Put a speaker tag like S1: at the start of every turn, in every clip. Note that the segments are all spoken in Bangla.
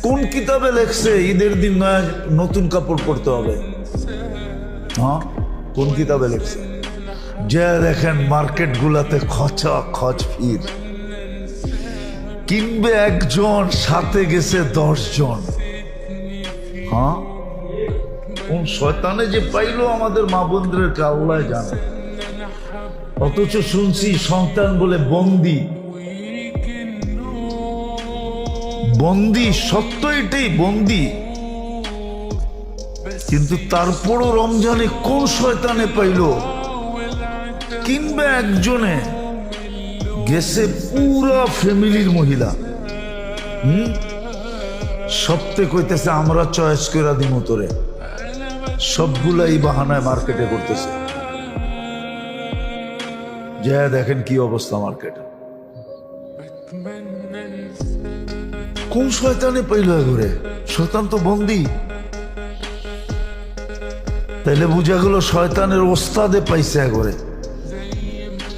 S1: কোন কিতাবে লেখছে ঈদের দিন নয় নতুন কাপড় পরতে হবে? হ্যাঁ, কোন কিতাবে লেখছে? যে দেখেন মার্কেট গুলাতে খচা খচ ভিড়, কিনবে একজন, সাথে গেছে 10 জন। হ্যাঁ, কোন শয়তানে যে পাইলো আমাদের মা বোনদেরকে আল্লাহ জানে। অথচ শুনছি সন্তান বলে বন্দি। বন্দি, সত্য এটাই, বন্দি। কিন্তু তারপরও রমজানে কোন শয়তানে পাইলো, কিনবে একজনে, গেছে পুরা ফ্যামিলির মহিলা। সপ্তে কইতেছে আমরা চয়েস করে দিমু তোরে, সবগুলাই বাহানায় মার্কেটে করতেছে। যা দেখেন কি অবস্থা মার্কেটে। কোন শয়তানে পাইল ঘুরে? শয়তান তো বন্দি। তাইলে বুঝা গেল শয়তানের ওস্তাদে পাইছে ঘরে,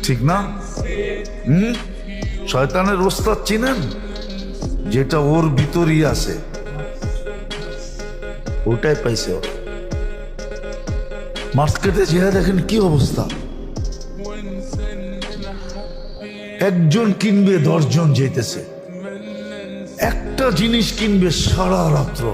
S1: ঠিক না? শয়তানের ওস্তাদ চিনেন? যেটা ওর ভিতরই আছে, ওটাই পাইছে ওর। মার্কেটে যেয়ে দেখেন কি অবস্থা। একজন কিনবে 10 জন যেতেছে, একটা জিনিস কিনবে সারা রাত্র।